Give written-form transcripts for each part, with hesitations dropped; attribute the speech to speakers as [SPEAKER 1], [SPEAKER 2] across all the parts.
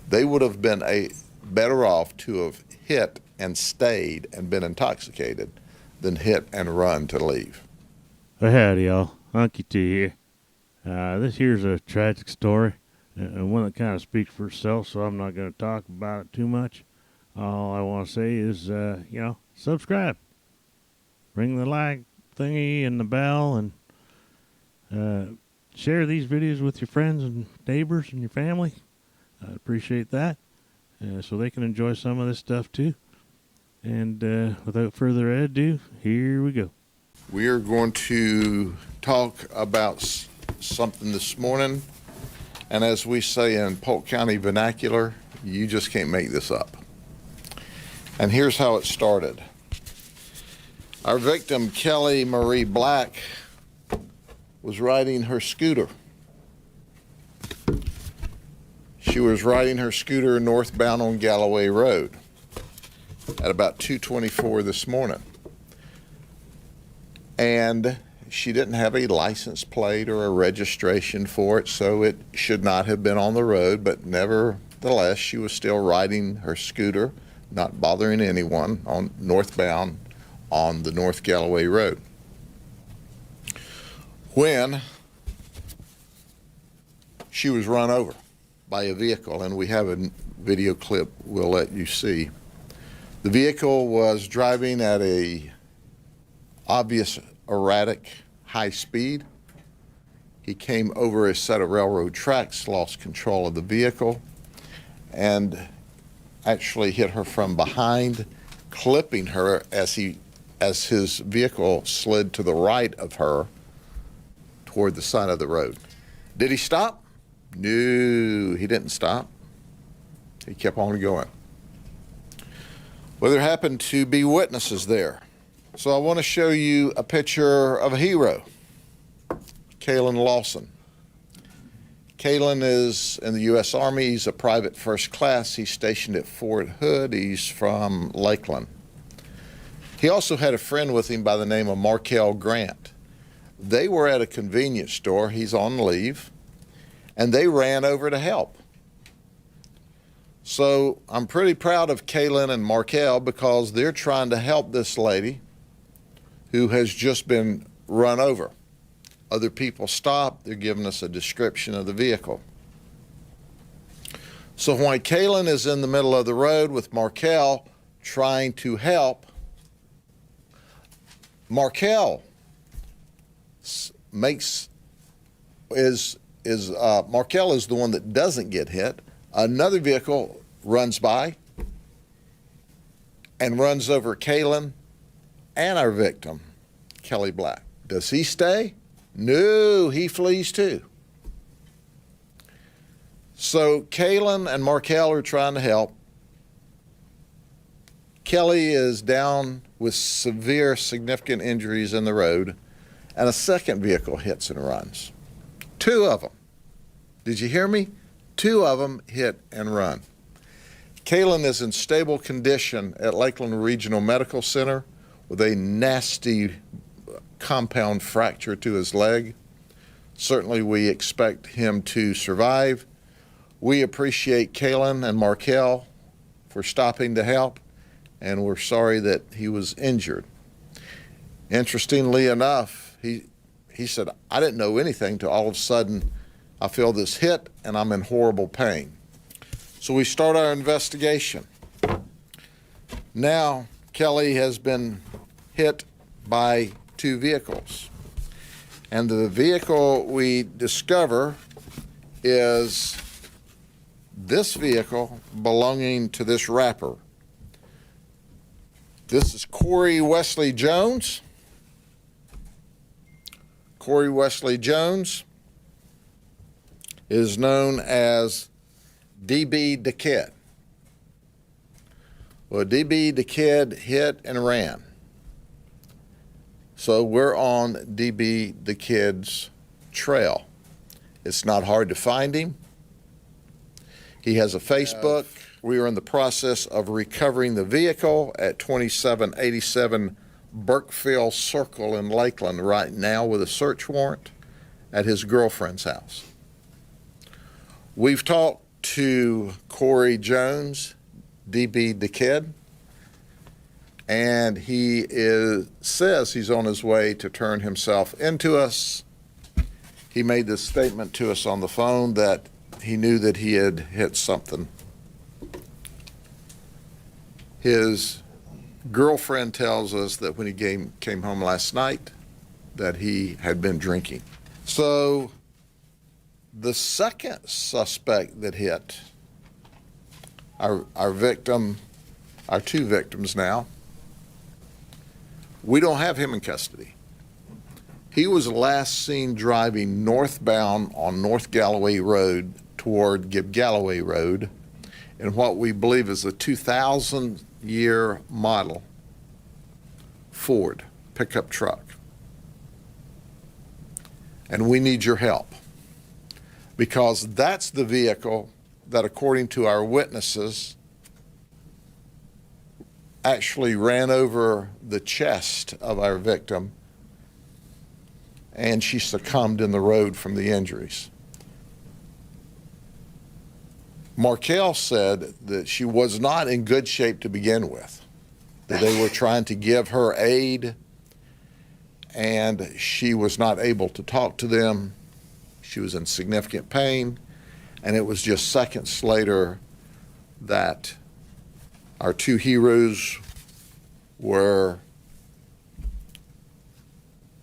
[SPEAKER 1] They would have been better off to have hit and stayed and been intoxicated than hit and run to leave.
[SPEAKER 2] Well, howdy, y'all. Unky T here. This here's a tragic story, and one that kind of speaks for itself, so I'm not going to talk about it too much. All I want to say is, subscribe. Ring the like thingy and the bell, and share these videos with your friends and neighbors and your family. I appreciate that, so they can enjoy some of this stuff too. And without further ado, here we go.
[SPEAKER 1] We are going to talk about something this morning, and as we say in Polk County vernacular, you just can't make this up. And here's how it started. Our victim, Kelly Marie Black, was riding her scooter. She was riding her scooter northbound on Galloway Road at about 2:24 this morning. And she didn't have a license plate or a registration for it, so it should not have been on the road, but nevertheless, she was still riding her scooter, not bothering anyone, on northbound on the North Galloway Road. When she was run over by a vehicle, and we have a video clip we'll let you see. The vehicle was driving at a obvious erratic high speed. He came over a set of railroad tracks, lost control of the vehicle, and actually hit her from behind, clipping her as his vehicle slid to the right of her toward the side of the road. Did he stop? No, he didn't stop. He kept on going. Well, there happened to be witnesses there. So I want to show you a picture of a hero, Kalen Lawson. Kalen is in the U.S. Army. He's a private first class. He's stationed at Fort Hood. He's from Lakeland. He also had a friend with him by the name of Markel Grant. They were at a convenience store. He's on leave, and they ran over to help. So I'm pretty proud of Kalen and Markel because they're trying to help this lady who has just been run over. Other people stop. They're giving us a description of the vehicle. So while Kalen is in the middle of the road with Markel trying to help, Markel Markel is the one that doesn't get hit. Another vehicle runs by and runs over Kalen and our victim, Kelly Black. Does he stay? No, he flees too. So Kalen and Markel are trying to help. Kelly is down with severe, significant injuries in the road, and a second vehicle hits and runs. Two of them. Did you hear me? Two of them hit and run. Kalen is in stable condition at Lakeland Regional Medical Center with a nasty compound fracture to his leg. Certainly we expect him to survive. We appreciate Kalen and Markel for stopping to help, and we're sorry that he was injured. Interestingly enough, he said, I didn't know anything till all of a sudden I feel this hit and I'm in horrible pain. So we start our investigation. Now, Kelly has been hit by two vehicles. And the vehicle we discover is this vehicle belonging to this rapper. This is Corey Wesley Jones. Corey Wesley Jones is known as DB the Kid. Well, DB the Kid hit and ran. So we're on DB the Kid's trail. It's not hard to find him. He has a Facebook. We are in the process of recovering the vehicle at 2787 Burkeville Circle in Lakeland right now with a search warrant at his girlfriend's house. We've talked to Corey Jones, DB the Kid, and says he's on his way to turn himself into us. He made this statement to us on the phone that he knew that he had hit something. His girlfriend tells us that when he came home last night that he had been drinking. So the second suspect that hit our victim, our two victims now, we don't have him in custody. He was last seen driving northbound on North Galloway Road toward Gibb Galloway Road in what we believe is a 2000-year model Ford pickup truck. And we need your help, because that's the vehicle that, according to our witnesses, actually ran over the chest of our victim, and she succumbed in the road from the injuries. Markel said that she was not in good shape to begin with, that they were trying to give her aid, and she was not able to talk to them. She was in significant pain, and it was just seconds later that our two heroes were,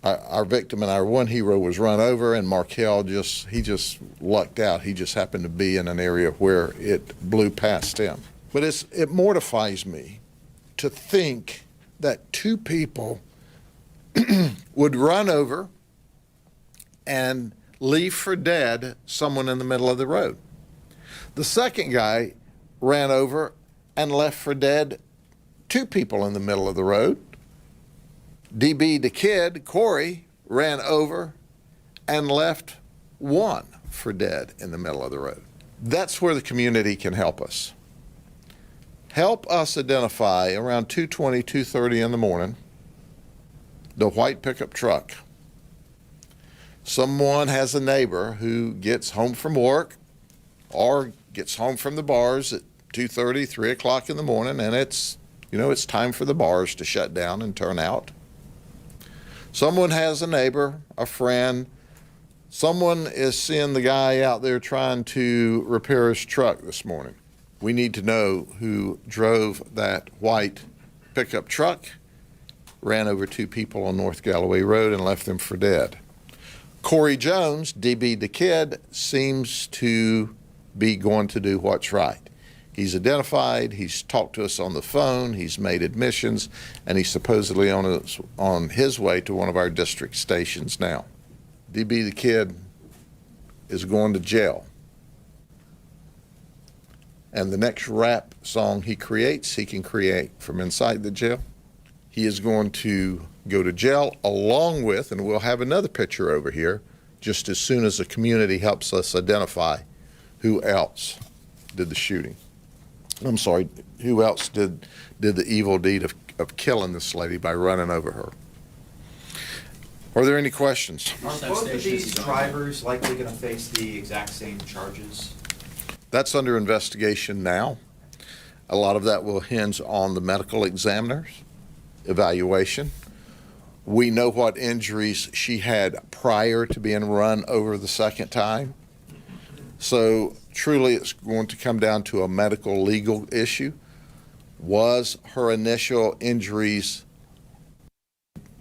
[SPEAKER 1] our victim and our one hero was run over, and Markel he just lucked out. He just happened to be in an area where it blew past him. But it mortifies me to think that two people would run over and leave for dead someone in the middle of the road. The second guy ran over and left for dead two people in the middle of the road. DB the Kid, Corey, ran over and left one for dead in the middle of the road. That's where the community can help us. Help us identify around 2:20, 2:30 in the morning, the white pickup truck. Someone has a neighbor who gets home from work or gets home from the bars at 2:30, 3 o'clock in the morning, and it's time for the bars to shut down and turn out. Someone has a neighbor, a friend, someone is seeing the guy out there trying to repair his truck this morning. We need to know who drove that white pickup truck, ran over two people on North Galloway Road, and left them for dead. Corey Jones, DB the Kid, seems to be going to do what's right. He's identified, he's talked to us on the phone, he's made admissions, and he's supposedly on his way to one of our district stations now. DB the Kid is going to jail. And the next rap song he creates, he can create from inside the jail. He is going to go to jail along with, and we'll have another picture over here, just as soon as the community helps us identify who else did the shooting. I'm sorry, who else did the evil deed of killing this lady by running over her. Are there any questions?
[SPEAKER 3] Are both of these drivers likely going to face the exact same charges?
[SPEAKER 1] That's under investigation now. A lot of that will hinge on the medical examiner's evaluation. We know what injuries she had prior to being run over the second time. So truly it's going to come down to a medical legal issue. Was her initial injuries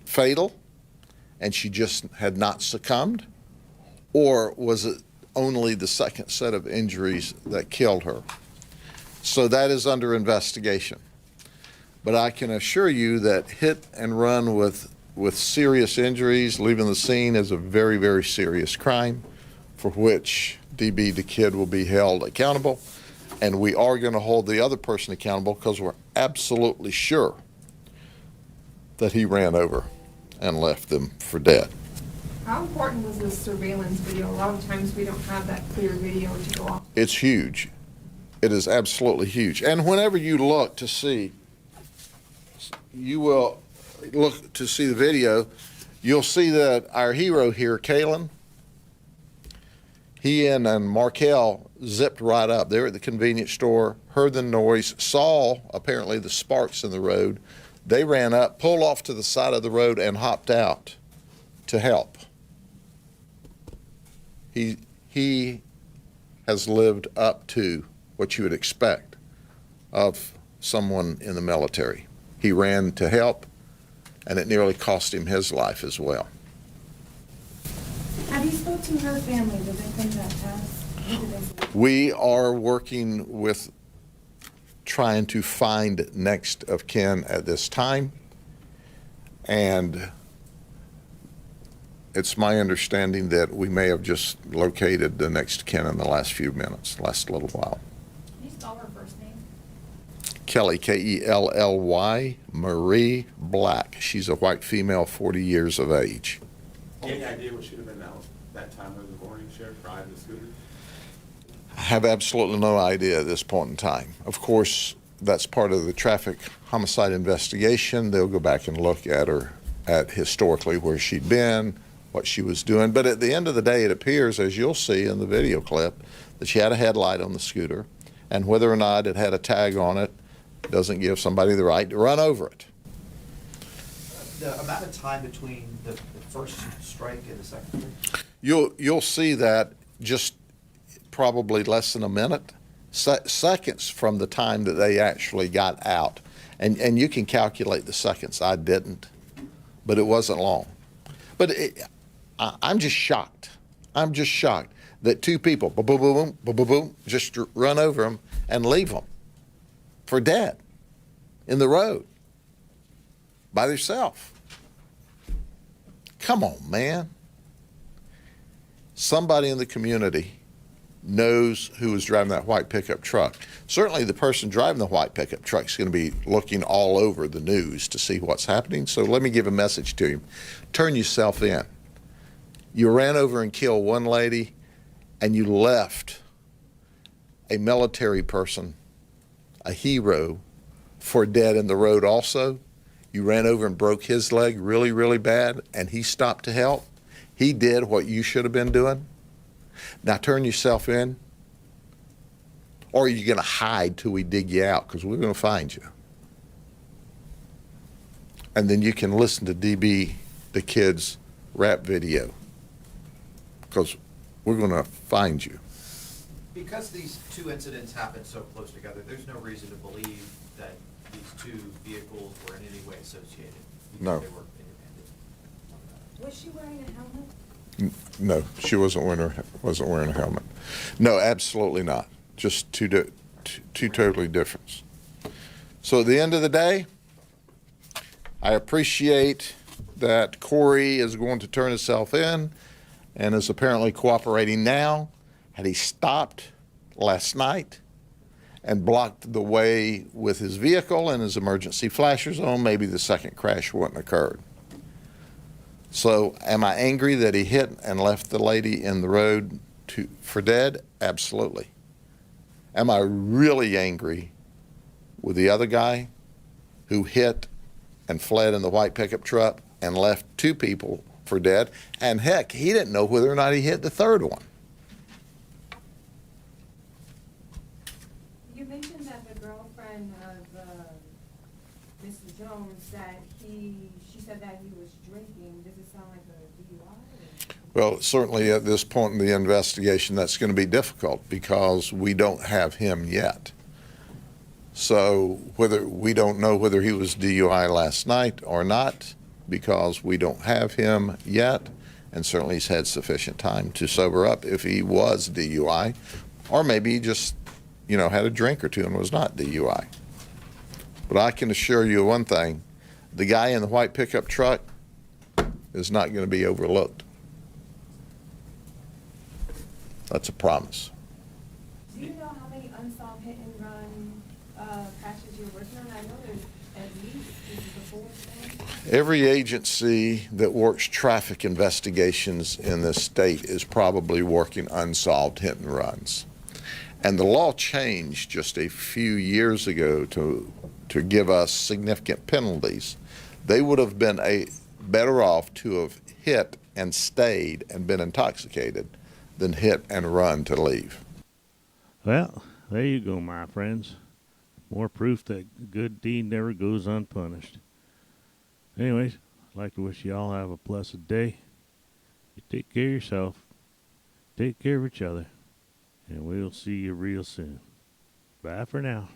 [SPEAKER 1] fatal and she just had not succumbed? Or was it only the second set of injuries that killed her? So that is under investigation. But I can assure you that hit and run with serious injuries, leaving the scene, is a very, very serious crime for which DB the Kid will be held accountable. And we are going to hold the other person accountable because we're absolutely sure that he ran over and left them for dead.
[SPEAKER 4] How important was this surveillance video? A lot of times we don't have that clear video to go off.
[SPEAKER 1] It's huge. It is absolutely huge. And whenever you look to see, you will look to see the video, you'll see that our hero here, Kalen, He and Markel zipped right up. They were at the convenience store, heard the noise, saw apparently the sparks in the road. They ran up, pulled off to the side of the road, and hopped out to help. He has lived up to what you would expect of someone in the military. He ran to help, and it nearly cost him his life as well.
[SPEAKER 5] Have you spoke to her family, the victims that passed? What did they say?
[SPEAKER 1] We are working with trying to find next of kin at this time, and it's my understanding that we may have just located the next kin in the last few minutes, last little while.
[SPEAKER 5] Can you spell her first name?
[SPEAKER 1] Kelly, Kelly, Marie Black. She's a white female, 40 years of age.
[SPEAKER 6] Any idea what should have been that time of the morning, Sheriff, riding the scooter?
[SPEAKER 1] I have absolutely no idea at this point in time. Of course, that's part of the traffic homicide investigation. They'll go back and look at her, at historically where she'd been, what she was doing. But at the end of the day, it appears, as you'll see in the video clip, that she had a headlight on the scooter, and whether or not it had a tag on it doesn't give somebody the right to run over it.
[SPEAKER 3] The amount of time between the first strike and the second strike?
[SPEAKER 1] You'll see that just probably less than a minute, seconds from the time that they actually got out. And you can calculate the seconds. I didn't, but it wasn't long. But I'm just shocked. I'm just shocked that two people, boom, boom, boom, boom, boom, boom, just run over them and leave them for dead in the road by themselves. Come on, man. Somebody in the community knows who was driving that white pickup truck. Certainly the person driving the white pickup truck is going to be looking all over the news to see what's happening. So let me give a message to him. Turn yourself in. You ran over and killed one lady, and you left a military person, a hero, for dead in the road also. You ran over and broke his leg really, really bad, and he stopped to help. He did what you should have been doing. Now turn yourself in, or are you going to hide till we dig you out? Because we're going to find you. And then you can listen to DB, the kid's rap video, because we're going to find you.
[SPEAKER 3] Because these two incidents happened so close together, there's no reason to believe that these two vehicles were in any way associated. You
[SPEAKER 1] No.
[SPEAKER 3] think they were independent?
[SPEAKER 5] Was she wearing a helmet?
[SPEAKER 1] No, she wasn't wearing a helmet. No, absolutely not. Just two totally different. So at the end of the day, I appreciate that Corey is going to turn himself in and is apparently cooperating now. Had he stopped last night and blocked the way with his vehicle and his emergency flashers on, maybe the second crash wouldn't have occurred. So am I angry that he hit and left the lady in the road for dead? Absolutely. Am I really angry with the other guy who hit and fled in the white pickup truck and left two people for dead? And heck, he didn't know whether or not he hit the third one.
[SPEAKER 5] You mentioned that the girlfriend of Mr. Jones, that she said that he was drinking. Does it sound like a DUI?
[SPEAKER 1] Well, certainly at this point in the investigation, that's going to be difficult because we don't have him yet. So we don't know whether he was DUI last night or not because we don't have him yet, and certainly he's had sufficient time to sober up if he was DUI, or maybe he just, had a drink or two and was not DUI. But I can assure you one thing, the guy in the white pickup truck is not going to be overlooked. That's a promise.
[SPEAKER 5] Do you know how many unsolved hit and run crashes you're working on? I know there's at least, this is the fourth one.
[SPEAKER 1] Every agency that works traffic investigations in this state is probably working unsolved hit and runs. And the law changed just a few years ago to give us significant penalties. They would have been better off to have hit and stayed and been intoxicated than hit and run to leave.
[SPEAKER 2] Well, there you go, my friends. More proof that a good deed never goes unpunished. Anyways, I'd like to wish you all have a blessed day. You take care of yourself. Take care of each other. And we'll see you real soon. Bye for now.